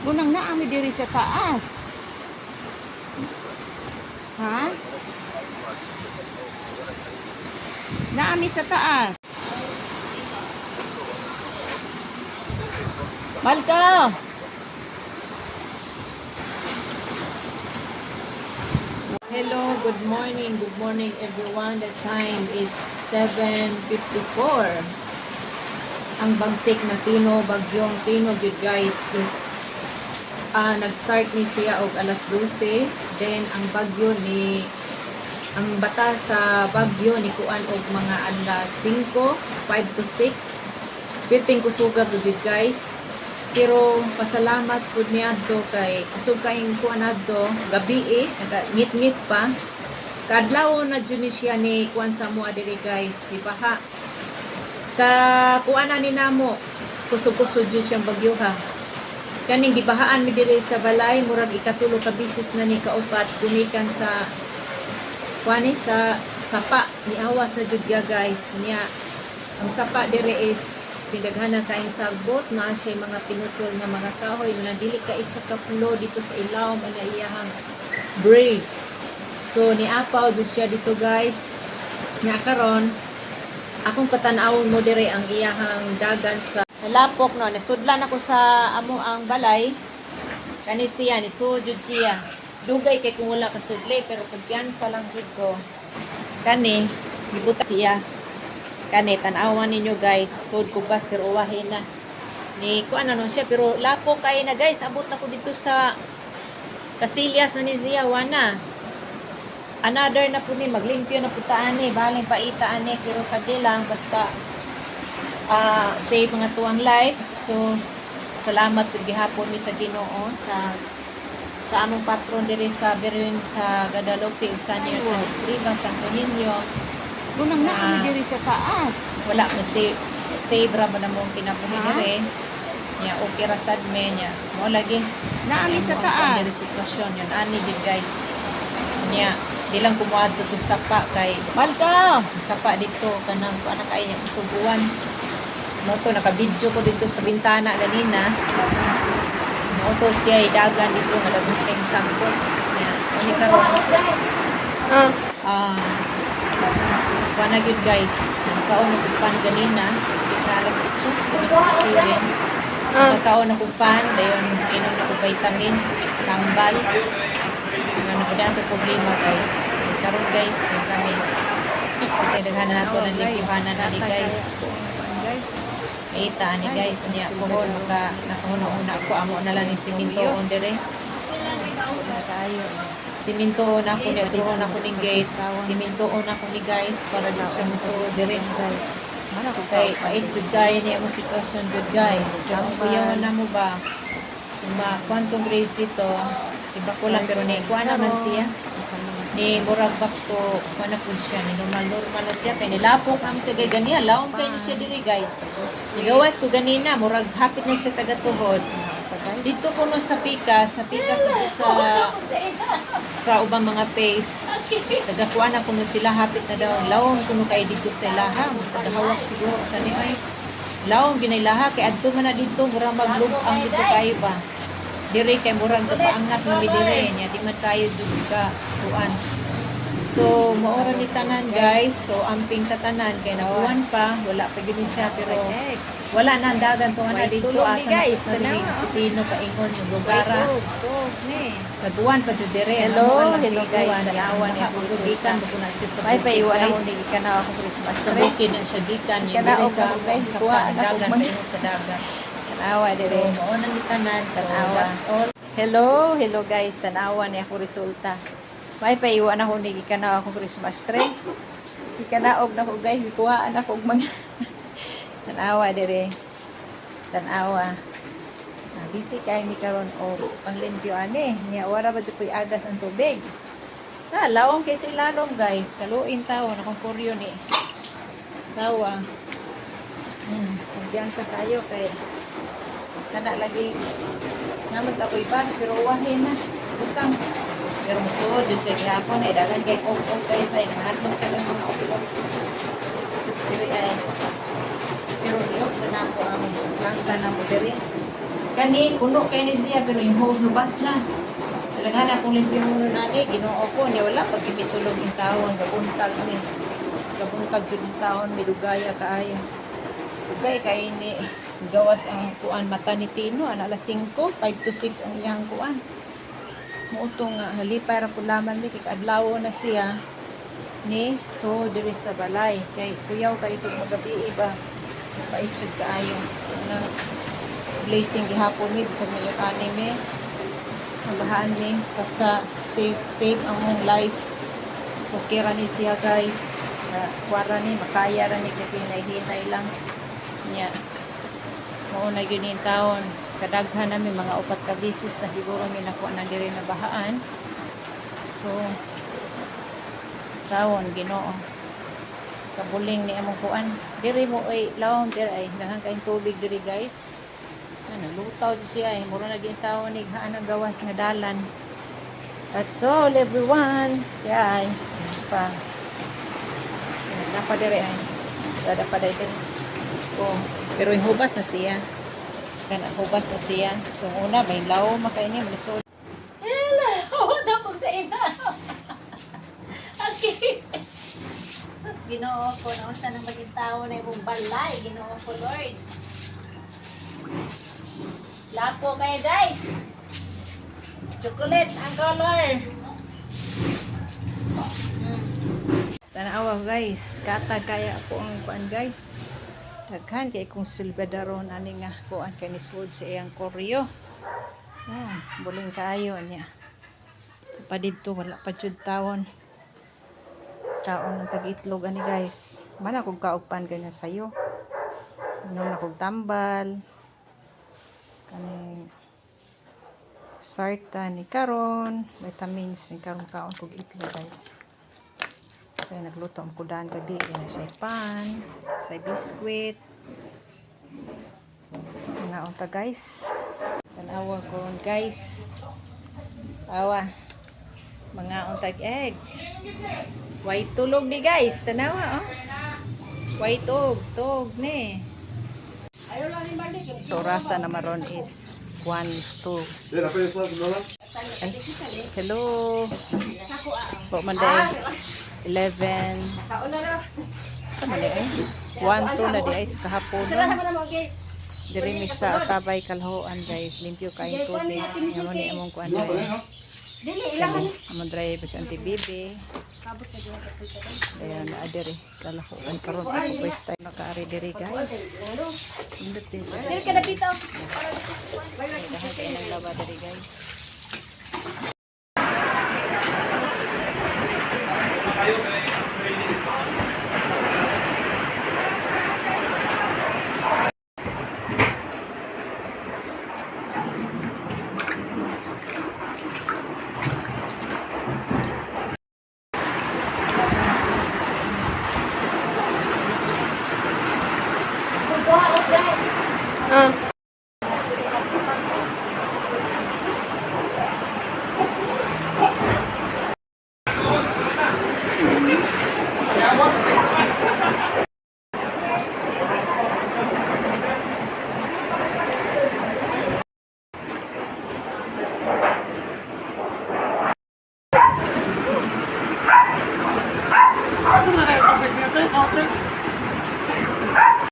Bunang naami diri sa taas. Ha? Naami sa taas. Malka! Hello, good morning. Good morning everyone. The time is 7:54. Ang bagsik na Tino, bagyong Tino, good guys, is nag-start ni siya og alas 12. Then ang bagyo ni ang bata sa bagyo ni kuan og mga alas 5, 5 to 6. Piting kusuga to good guys. Pero pasalamat pud niadto kay usog kayong kuan adto gabi ngit-ngit pa. Kadlaw na jud ni siya ni kuan sa mo adiri guys, di ba ha? Ka kuan ni namo kusog-kusog jud siyang bagyo ha. Kaning gibahaan mi diri sa balay murag ikatulo ka bisis na ni kaupat gumikan sa kuani sa sapa ni awas na jud guys niya. Ang sapa diri is pinaghanan tayong sagbot na siya mga pinutol na mga kahoy na dili ka isa ka pulo dito sa ilawom na iyahang brace. So niapaw jud siya dito guys. Nya karon akong katanaw mo dire ang iyahang dagan sa lapok no, nasudlan ako sa amo ang balay. Kani siya ni sujud siya. Dugay kay kung wala ka sudli pero pagyansa lang jud ko. Kani gibuta siya. Kani tan-awan ninyo guys, sud kubas pero uwahin na. Ni ko ano siya pero lapo kay na guys, abot na ko dito sa Casillas na ni siya wana. Another na po ni maglimpyo na putaan ni, baling paitaan ni pero sa lang basta save mga tuwang life. So salamat pud gihapon mi sa Ginoo sa among patron diri sa Berwin sa Guadalupe sa niya sa Estrella Santo Niño. Bunang naami diri sa taas. Wala na save ra man among kinabuhi diri. Nya okay ra sad me nya. Mo lagi naami sa taas. Diri sitwasyon yon ani gid guys. Nya di lang kumuadto to sapa kay Malka. Sapa dito kanang anak kay subuan. Mo to naka-video ko dito sa bintana ganina. Mo to siya dagan dito nga daging sangkot. Nya ani karon. Pana good guys. Nakaon na pan ganina. Ikalas ito. Nakaon na pan. Dayon inom na ko vitamins. Tambal. Ano po dyan problema guys. Karon guys. Kami. Pagkailangan na nato ng likihanan na ni guys. Ita ni guys. Niya kuhol. Nakahuna-una ako. Amo na lang yung siminto on dire. Simintoon ako ni Adron ako ning gate. Simintoon ako ni guys para di siya musulod dire guys. Kay pait jud kay niya mo sitwasyon jud guys. Kamo kuyawan na mo ba? Kuma quantum race dito. Si bako lang pero ni kuan naman siya. Ni murag bakto kuan pud siya ni normal na siya kay nilapok am siya ganiya lawom kay ni siya dire guys. Nigawas ko ganina murag hapit na siya taga tuhod. Dito ko no sa pikas sa ubang mga face. Tagakuan ako no sila hapit na daw. Lawom kuno kay dito sa ilaha. Tagahawak siguro sa ni ay. Lawom ginailaha kay adto man na dito murag maglubang dito kayo ba. Dire kay murag paangat mo dire nya di man tayo dito ka kuan. So maora ni tanan guys. So amping tatanan kay nakuan pa wala pa gid siya pero wala na ang dagan to na dito asa guys si Tino kaingon yung lugara kaduan pa jud dire hello guys yawan ya ko gikan mo na siya sa bukid guys kana ako Christmas sa bukid na siya gikan ni dire sa guys sa dagan pero sa dagat tanawa dire mo nang tanan tanawa hello guys tanawa ni ako resulta may paiwan ako ni gikan ako Christmas tree gikanaog na ko guys gikuhaan ako og mga tanawa dire tanawa busy kay ni karon og panglimpyo ani nya wala ba jud koy agas ang tubig lawom kay sila lalom guys kaluin tawo na kung kuryo ni tawa pagyansa tayo kay kada lagi naman ta koy bus pero wahin na butang pero musuod jud sa gihapon ay dagan kay og guys ay nahatod sa mga ulo pero ay pero iyo na po ang langka na mo diri Kani, kuno kay ni siya, pero yung hubas na. Talaga na kung limpyo mo na ni, ginoo ko, niya wala, pag imitulog yung taon, gabuntag ni. Gabuntag dyan yung taon, midugaya kaayo. Dugay kay ni, gawas ang kuan mata ni Tino, alas 5, 5 to 6 ang iyang kuan. Muuto nga, halipay ra po laman mi, kay kadlawo na siya ni, so diri sa balay. Kay kuyaw kayo itong magabi iba, paitsod kaayo. Nang blazing gihapon mi, bisag na yung anime. Mabahaan mi, basta save ang mong life. Okay ra ni siya guys. Kuwara ni, makaya ra ni, kasi hinay lang niya. Mauna yun yung taon. Kadaghan namin, mga 4 ka bisis na siguro may nakuha na diri na bahaan. So, taon, ginoo. Kabuling ni among kuan. Diri mo, ay, laon, diri ay, nahang kayong tubig diri guys. Ano, lutaw siya eh. Muro na din taon ni haan ang gawas nga dalan. That's all everyone. Yeah, ay. Pa. Dapat dire ay. So, dapat dire. Oh, pero yung hubas na siya. Kana hubas na siya. Yung una, may lao makaini. Manisod. Hello! Dapog sa ina. Okay. Sus, ginoo ko. Nausan ang maging tao na yung balay. Ginoo ko, Lord. Lapo kayo guys. Chocolate ang color. Tanawa guys. Kata kaya po ang kuan guys. Daghan kay kung sulbadaron ani nga kuan kay ni sud sa iyang koryo. Buling kaayo niya. Pa didto wala pa jud taon. Taon ng tag-itlog ani guys. Mana kog kaugpan kanya sayo. Inom na kog tambal. Kaning sartan ni karon, vitamins ni karon kaon kog itlog guys. Kaya nagluto ang kudan gabi na sa pan, sa biskwit. Mga unta guys. Tanawa ko guys. Awa. Mga untag egg. White tulog ni guys. Tanawa oh. White tog ni. So rasa na maron is 1, 2. Ay, hello. Po manday 11. Sa man ay 1, 2 na di ay sa kahapon. Diri mi sa Tabay Kalhoan guys. Limpyo kayo tubig. Amo ni among kuan dili ilang among driver sa Auntie Bibi. Ayan, diri Kalhoan karon ako first time nakaari diri guys. Indot din sa. Diri ka dapito. Dahan kay nang laba diri guys. Ah.